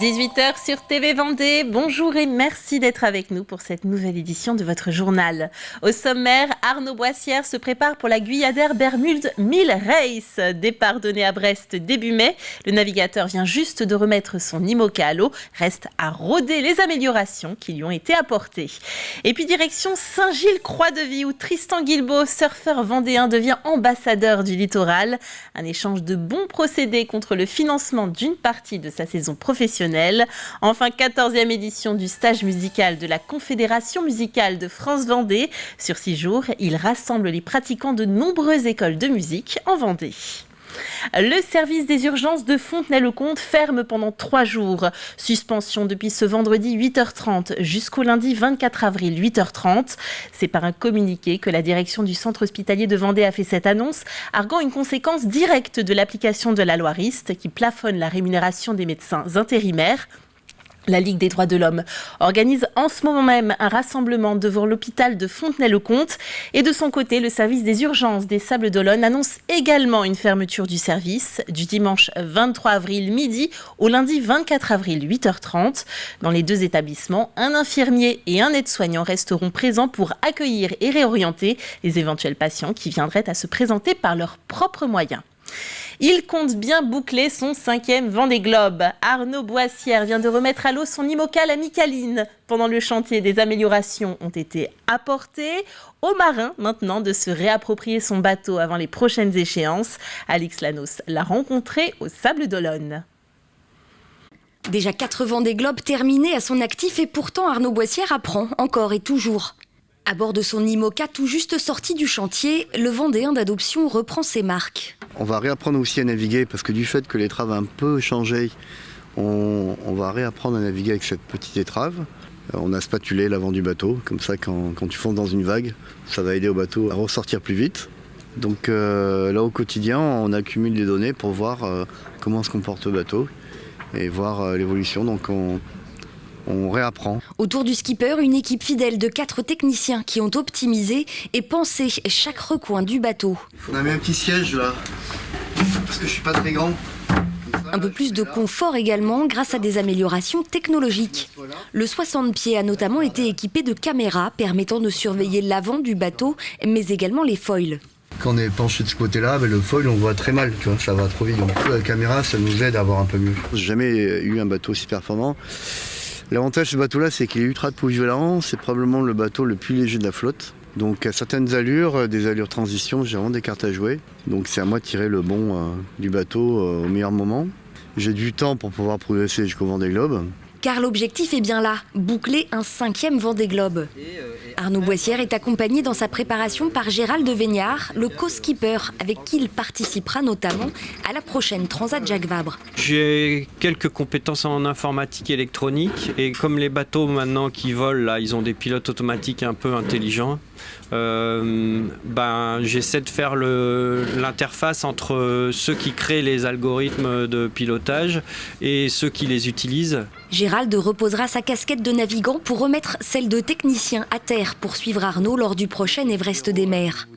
18h sur TV Vendée. Bonjour et merci d'être avec nous pour cette nouvelle édition de votre journal. Au sommaire, Arnaud Boissière se prépare pour la Guyadère Bermude 1000 Race. Départ donné à Brest début mai. Le navigateur vient juste de remettre son IMOCA à l'eau. Reste à rôder les améliorations qui lui ont été apportées. Et puis direction Saint-Gilles-Croix-de-Vie où Tristan Guilbault, surfeur vendéen, devient ambassadeur du littoral. Un échange de bons procédés contre le financement d'une partie de sa saison professionnelle. Enfin, 14e édition du stage musical de la Confédération musicale de France-Vendée. Sur 6 jours, il rassemble les pratiquants de nombreuses écoles de musique en Vendée. Le service des urgences de Fontenay-le-Comte ferme pendant 3 jours. Suspension depuis ce vendredi 8h30 jusqu'au lundi 24 avril 8h30. C'est par un communiqué que la direction du centre hospitalier de Vendée a fait cette annonce, arguant une conséquence directe de l'application de la loi Rist qui plafonne la rémunération des médecins intérimaires. La Ligue des droits de l'homme organise en ce moment même un rassemblement devant l'hôpital de Fontenay-le-Comte. Et de son côté, le service des urgences des Sables-d'Olonne annonce également une fermeture du service du dimanche 23 avril midi au lundi 24 avril 8h30. Dans les deux établissements, un infirmier et un aide-soignant resteront présents pour accueillir et réorienter les éventuels patients qui viendraient à se présenter par leurs propres moyens. Il compte bien boucler son 5e Vendée Globe. Arnaud Boissière vient de remettre à l'eau son IMOCA la Micaline. Pendant le chantier, des améliorations ont été apportées. Aux marins, maintenant, de se réapproprier son bateau avant les prochaines échéances. Alix Lanos l'a rencontré aux Sables-d'Olonne. Déjà 4 Vendée Globe terminés à son actif et pourtant Arnaud Boissière apprend encore et toujours. À bord de son IMOCA tout juste sorti du chantier, le Vendéen d'adoption reprend ses marques. On va réapprendre aussi à naviguer parce que du fait que l'étrave a un peu changé, on va réapprendre à naviguer avec cette petite étrave. On a spatulé l'avant du bateau, comme ça quand tu fonces dans une vague, ça va aider au bateau à ressortir plus vite. Donc là au quotidien, on accumule des données pour voir comment se comporte le bateau et voir l'évolution. Donc on réapprend. Autour du skipper, une équipe fidèle de 4 techniciens qui ont optimisé et pensé chaque recoin du bateau. On a mis un petit siège là, parce que je suis pas très grand. Un peu plus de confort également grâce à des améliorations technologiques. Le 60 pieds a notamment été équipé de caméras permettant de surveiller l'avant du bateau, mais également les foils. Quand on est penché de ce côté-là, le foil on voit très mal, tu vois, ça va trop vite. Donc la caméra, ça nous aide à voir un peu mieux. J'ai jamais eu un bateau aussi performant. L'avantage de ce bateau-là, c'est qu'il est ultra polyvalent. C'est probablement le bateau le plus léger de la flotte. Donc à certaines allures, des allures transition, j'ai vraiment des cartes à jouer. Donc c'est à moi de tirer le bon du bateau au meilleur moment. J'ai du temps pour pouvoir progresser jusqu'au Vendée Globe. Car l'objectif est bien là, boucler un 5e Vendée Globe. Arnaud Boissière est accompagné dans sa préparation par Gérald de Vignard, le co-skipper, avec qui il participera notamment à la prochaine Transat Jacques Vabre. J'ai quelques compétences en informatique et électronique, et comme les bateaux maintenant qui volent, là, ils ont des pilotes automatiques un peu intelligents. J'essaie de faire l'interface entre ceux qui créent les algorithmes de pilotage et ceux qui les utilisent. Gérald reposera sa casquette de navigant pour remettre celle de technicien à terre pour suivre Arnaud lors du prochain Everest des mers.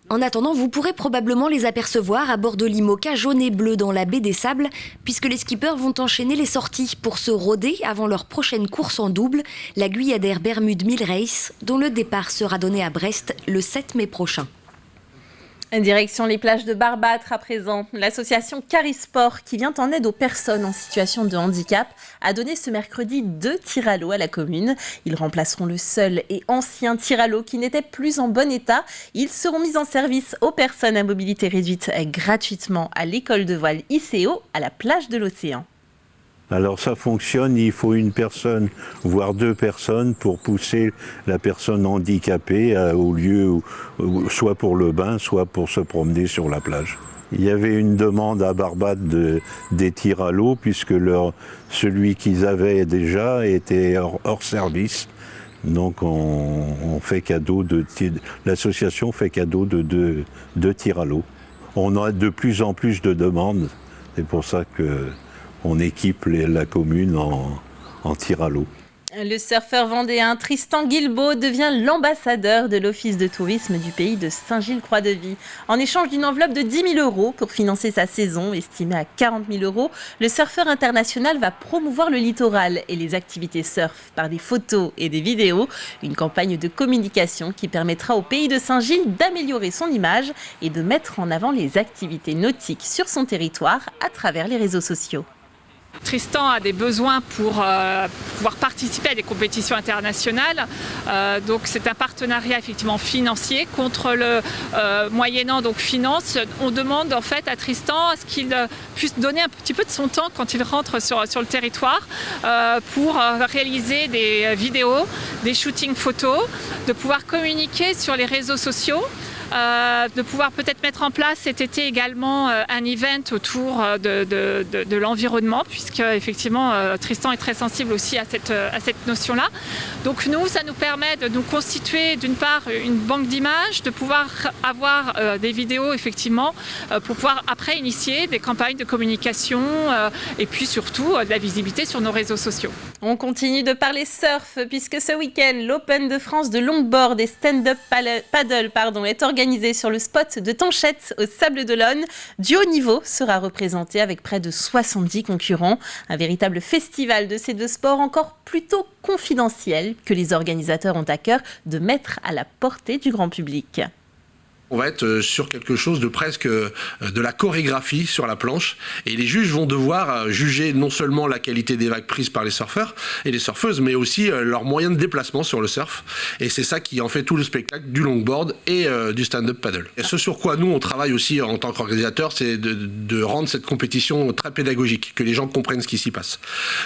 En attendant, vous pourrez probablement les apercevoir à bord de l'IMOCA jaune et bleu dans la baie des Sables, puisque les skippers vont enchaîner les sorties pour se rôder avant leur prochaine course en double, la Guyadère Bermude 1000 Race, dont le départ sera donné à Brest le 7 mai prochain. Direction les plages de Barbâtre à présent. L'association Carisport, qui vient en aide aux personnes en situation de handicap, a donné ce mercredi 2 tirs à l'eau à la commune. Ils remplaceront le seul et ancien tir à l'eau qui n'était plus en bon état. Ils seront mis en service aux personnes à mobilité réduite gratuitement à l'école de voile ICO à la plage de l'Océan. Alors ça fonctionne, il faut une personne, voire 2 personnes pour pousser la personne handicapée au lieu, soit pour le bain, soit pour se promener sur la plage. Il y avait une demande à Barbâtre des tirs à l'eau puisque celui qu'ils avaient déjà était hors service. Donc on fait cadeau l'association fait cadeau de 2 tirs à l'eau. On a de plus en plus de demandes, c'est pour ça que on équipe la commune en tir à l'eau. Le surfeur vendéen Tristan Guilbaud devient l'ambassadeur de l'Office de tourisme du pays de Saint-Gilles-Croix-de-Vie. En échange d'une enveloppe de 10 000 € pour financer sa saison, estimée à 40 000 €, le surfeur international va promouvoir le littoral et les activités surf par des photos et des vidéos. Une campagne de communication qui permettra au pays de Saint-Gilles d'améliorer son image et de mettre en avant les activités nautiques sur son territoire à travers les réseaux sociaux. Tristan a des besoins pour pouvoir participer à des compétitions internationales. Donc c'est un partenariat effectivement financier contre le moyennant donc finance. On demande en fait à Tristan à ce qu'il puisse donner un petit peu de son temps quand il rentre sur le territoire pour réaliser des vidéos, des shootings photos, de pouvoir communiquer sur les réseaux sociaux. De pouvoir peut-être mettre en place cet été également un event autour de l'environnement, puisque effectivement Tristan est très sensible aussi à cette notion-là. Donc nous, ça nous permet de nous constituer d'une part une banque d'images, de pouvoir avoir des vidéos effectivement pour pouvoir après initier des campagnes de communication et puis surtout de la visibilité sur nos réseaux sociaux. On continue de parler surf puisque ce week-end, l'Open de France de longboard et stand-up paddle est organisé sur le spot de Tanchette au Sables d'Olonne. Du haut niveau sera représenté avec près de 70 concurrents. Un véritable festival de ces deux sports encore plutôt confidentiel que les organisateurs ont à cœur de mettre à la portée du grand public. On va être sur quelque chose de presque de la chorégraphie sur la planche et les juges vont devoir juger non seulement la qualité des vagues prises par les surfeurs et les surfeuses, mais aussi leurs moyens de déplacement sur le surf. Et c'est ça qui en fait tout le spectacle du longboard et du stand-up paddle. Et ce sur quoi nous on travaille aussi en tant qu'organisateur, c'est de rendre cette compétition très pédagogique, que les gens comprennent ce qui s'y passe.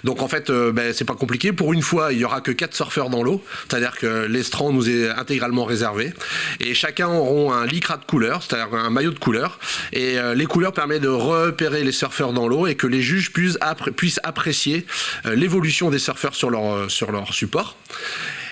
Donc en fait, c'est pas compliqué. Pour une fois, il y aura que 4 surfeurs dans l'eau, c'est-à-dire que l'estran nous est intégralement réservé et chacun auront un lycra de couleur, c'est-à-dire un maillot de couleur. Et les couleurs permettent de repérer les surfeurs dans l'eau et que les juges puissent apprécier l'évolution des surfeurs sur leur support.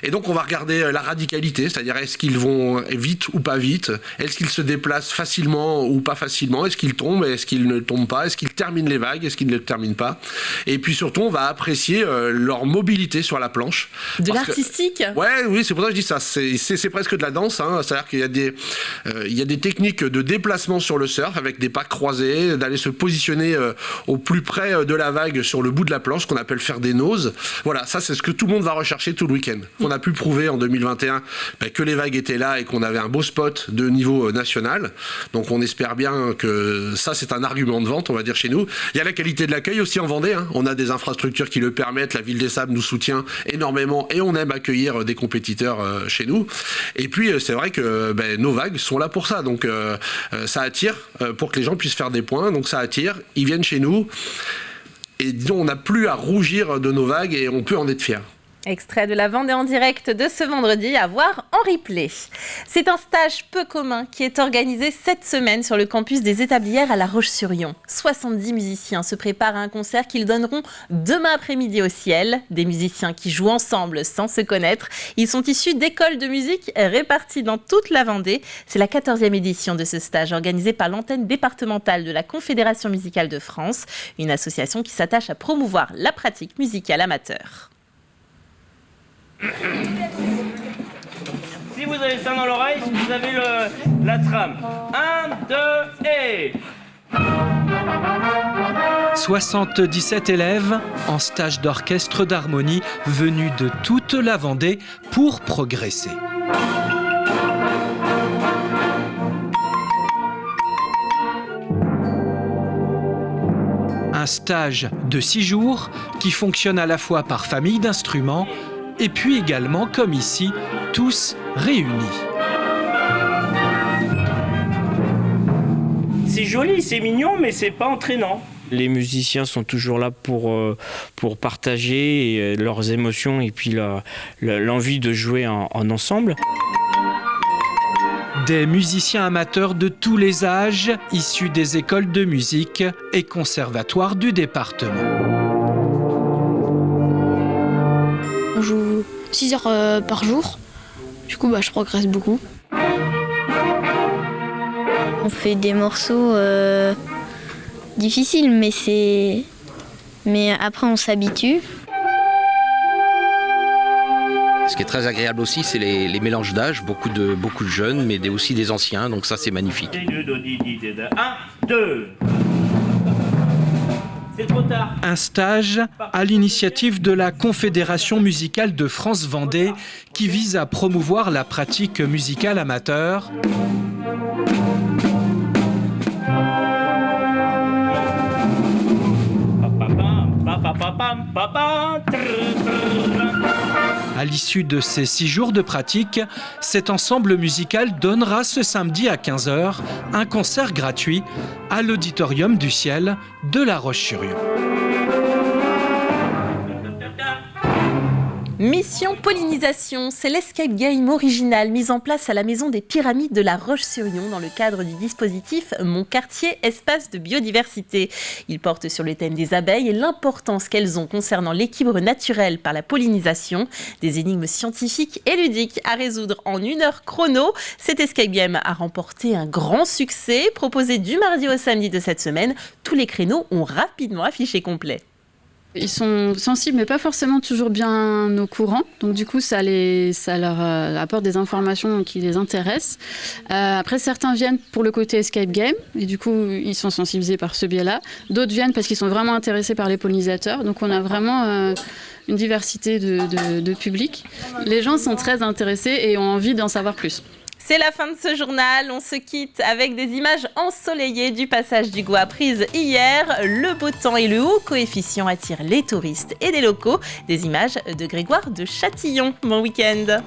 Et donc on va regarder la radicalité, c'est-à-dire est-ce qu'ils vont vite ou pas vite, est-ce qu'ils se déplacent facilement ou pas facilement, est-ce qu'ils tombent, est-ce qu'ils ne tombent pas, est-ce qu'ils terminent les vagues, est-ce qu'ils ne les terminent pas. Et puis surtout on va apprécier leur mobilité sur la planche. De l'artistique ? Oui, c'est pour ça que je dis ça, c'est presque de la danse, hein. C'est-à-dire qu'il y a des techniques de déplacement sur le surf avec des pas croisés, d'aller se positionner au plus près de la vague sur le bout de la planche, qu'on appelle faire des noses. Voilà, ça c'est ce que tout le monde va rechercher tout le week-end. On a pu prouver en 2021 que les vagues étaient là et qu'on avait un beau spot de niveau national. Donc on espère bien que ça c'est un argument de vente, on va dire, chez nous. Il y a la qualité de l'accueil aussi en Vendée, hein. On a des infrastructures qui le permettent, la Ville des Sables nous soutient énormément et on aime accueillir des compétiteurs chez nous. Et puis c'est vrai que nos vagues sont là pour ça, donc ça attire pour que les gens puissent faire des points, donc ça attire, ils viennent chez nous et disons on n'a plus à rougir de nos vagues et on peut en être fier. Extrait de la Vendée en direct de ce vendredi à voir en replay. C'est un stage peu commun qui est organisé cette semaine sur le campus des Établières à La Roche-sur-Yon. 70 musiciens se préparent à un concert qu'ils donneront demain après-midi au Ciel. Des musiciens qui jouent ensemble sans se connaître. Ils sont issus d'écoles de musique réparties dans toute la Vendée. C'est la 14e édition de ce stage organisé par l'antenne départementale de la Confédération musicale de France, une association qui s'attache à promouvoir la pratique musicale amateur. Si vous avez ça dans l'oreille, vous avez la trame. 1, 2 et... 77 élèves en stage d'orchestre d'harmonie venus de toute la Vendée pour progresser. Un stage de 6 jours qui fonctionne à la fois par famille d'instruments et puis également, comme ici, tous réunis. C'est joli, c'est mignon, mais c'est pas entraînant. Les musiciens sont toujours là pour partager leurs émotions et puis l'envie de jouer en ensemble. Des musiciens amateurs de tous les âges, issus des écoles de musique et conservatoires du département. On joue 6 heures par jour, du coup je progresse beaucoup. On fait des morceaux difficiles, mais après on s'habitue. Ce qui est très agréable aussi, c'est les mélanges d'âge, beaucoup de jeunes, mais aussi des anciens, donc ça c'est magnifique. 1, 2. C'est trop tard. Un stage à l'initiative de la Confédération musicale de France-Vendée qui vise à promouvoir la pratique musicale amateur. À l'issue de ces 6 jours de pratique, cet ensemble musical donnera ce samedi à 15h un concert gratuit à l'Auditorium du Ciel de La Roche-sur-Yon. Mission pollinisation, c'est l'escape game original mis en place à la Maison des Pyramides de La Roche-sur-Yon dans le cadre du dispositif Mon quartier espace de biodiversité. Il porte sur le thème des abeilles et l'importance qu'elles ont concernant l'équilibre naturel par la pollinisation. Des énigmes scientifiques et ludiques à résoudre en 1 heure chrono. Cet escape game a remporté un grand succès. Proposé du mardi au samedi de cette semaine, tous les créneaux ont rapidement affiché complet. Ils sont sensibles, mais pas forcément toujours bien au courant. Donc du coup, ça leur apporte des informations qui les intéressent. Après, certains viennent pour le côté escape game, et du coup, ils sont sensibilisés par ce biais-là. D'autres viennent parce qu'ils sont vraiment intéressés par les pollinisateurs. Donc on a vraiment une diversité de publics. Les gens sont très intéressés et ont envie d'en savoir plus. C'est la fin de ce journal, on se quitte avec des images ensoleillées du passage du Goût prise hier. Le beau temps et le haut coefficient attirent les touristes et des locaux. Des images de Grégoire de Châtillon. Bon week-end.